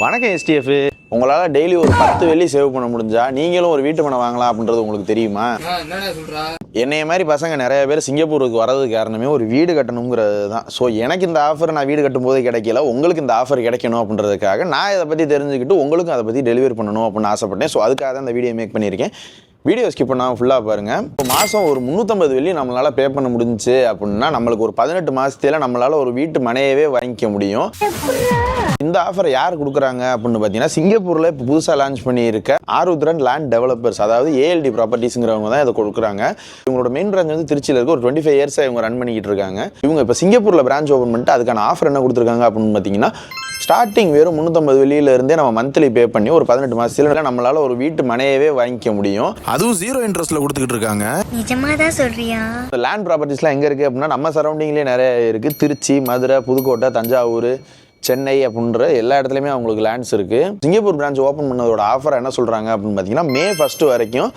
வணக்கம் எஸ்டிஎஃப். உங்களால் டெய்லி ஒரு 10 வெள்ளி சேவ் பண்ண முடிஞ்சா நீங்களும் ஒரு வீட்டு மனை வாங்கலாம் அப்படின்றது உங்களுக்கு தெரியுமா? என்னைய மாதிரி பசங்க நிறைய பேர் சிங்கப்பூருக்கு வர்றதுக்கு காரணமே ஒரு வீடு கட்டணுங்கிறது தான். ஸோ எனக்கு இந்த ஆஃபர் நான் வீடு கட்டும் போது கிடைக்கல, உங்களுக்கு இந்த ஆஃபர் கிடைக்கணும் அப்படின்றதுக்காக நான் இதை பற்றி தெரிஞ்சுக்கிட்டு உங்களுக்கும் அதை பற்றி டெலிவரி பண்ணணும் அப்படின்னு ஆசைப்பட்டேன். ஸோ அதுக்காக தான் இந்த வீடியோ மேக் பண்ணியிருக்கேன். வீடியோ ஸ்கிப் பண்ணாமல் ஃபுல்லாக பாருங்கள். இப்போ மாதம் ஒரு 350 வெள்ளி நம்மளால் பே பண்ண முடிஞ்சுச்சு அப்படின்னா நம்மளுக்கு ஒரு 18 மாதத்தில் நம்மளால் ஒரு வீட்டு மனையவே வாங்கிக்க முடியும். இந்த ஆஃபரை யார் கொடுக்குறாங்க அப்படின்னு பார்த்தீங்கன்னா, சிங்கப்பூரில் இப்போ புதுசாக லான்ச் பண்ணியிருக்க ஆருத்ரன் லேண்ட் டெவலப்பர்ஸ், அதாவது ஏஎல்டி ப்ராப்பர்ட்டிஸுங்கிறவங்க தான் இதை கொடுக்குறாங்க. இவங்களோட மெயின் பிரான்ச் வந்து திருச்சியில் இருக்க. ஒரு 25 இயர்ஸாக இவங்க ரன் பண்ணிக்கிட்டு இருக்காங்க. இவங்க இப்போ சிங்கப்பூரில் பிரான்ச் ஓப்பன் பண்ணிட்டு அதுக்கான ஆஃபர் என்ன கொடுத்துருக்காங்க அப்படின்னு பார்த்தீங்கன்னா, ஸ்டார்டிங் வெறும் 350 வெள்ளியிலேருந்தே நம்ம மந்த்லி பே பண்ணி ஒரு 18 மாதத்தில் நம்மளால் ஒரு வீட்டு மனையவே வாங்கிக்க முடியும். அதுவும் 0 இன்ட்ரெஸ்ட்டில் கொடுத்துக்கிட்டு இருக்காங்க. நிஜமா தான் சொல்றியா? இந்த லேண்ட் ப்ராப்பர்ட்டிஸ்லாம் எங்கே இருக்குது அப்படின்னா, நம்ம சரௌண்டிங்லேயே நிறைய இருக்குது. திருச்சி, மதுரை, புதுக்கோட்டை, தஞ்சாவூர், சென்னை அப்படின்ற எல்லா இடத்துலையுமே அவங்களுக்கு லேண்ட்ஸ் இருக்குது. சிங்கப்பூர் பிரான்ச் ஓப்பன் பண்ணதோட ஆஃபர் என்ன சொல்கிறாங்க அப்படின்னு பார்த்தீங்கன்னா, மே 1 வரைக்கும்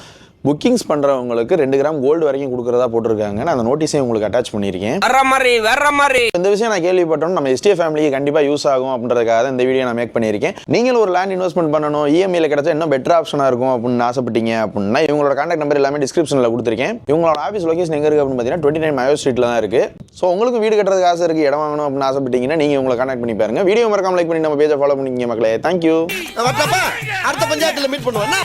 புக்கிங்ஸ் பண்ணுறவங்களுக்கு 2 கிராம் கோல்டு வரைக்கும் கொடுக்குறதா போட்டிருக்காங்க. நான் அந்த நோட்டீஸையும் உங்களுக்கு அட்டாச் பண்ணியிருக்கேன். வேற மாதிரி இந்த விஷயம் நான் கேள்விப்பட்டோம், நம்ம எஸ்டிஎஃப் ஃபேமிலிக்கு கண்டிப்பாக யூஸ் ஆகும் அப்படின்றதுக்காக தான் இந்த வீடியோ நான் மேக் பண்ணியிருக்கேன். நீங்களும் ஒரு லேண்ட் இன்வெஸ்ட்மெண்ட் பண்ணணும், இஎம்ஐல கிடைச்சா இன்னும் பெட்டர் ஆப்ஷனாக இருக்கும் அப்படின்னு ஆசைப்பட்டீங்க அப்படின்னா இவங்களோட கான்டாக்ட் நம்பர் எல்லாமே டிஸ்கிரிப்ஷனில் கொடுத்துருக்கேன். இவங்களோட ஆஃபீஸ் லொகேஷன் எங்கே இருக்குது அப்படின்னு பார்த்தீங்கன்னா 29 மயோ ஸ்ட்ரீட்டில் தான் இருக்குது. ஸோ உங்களுக்கு வீடு கட்டுறதுக்கு ஆசை இருக்குது, இடம் வாங்கணும் அப்படின்னு ஆசைப்பட்டீங்கன்னா நீங்கள் உங்களை கான்டாக்ட் பண்ணி பாருங்க. வீடியோ மறக்காம லைக் பண்ணி நம்ம பேஜை ஃபாலோ பண்ணிக்கங்க மக்களே. தேங்க்யூ. அடுத்த பஞ்சாயத்தில் மீட் பண்ணுவோம்.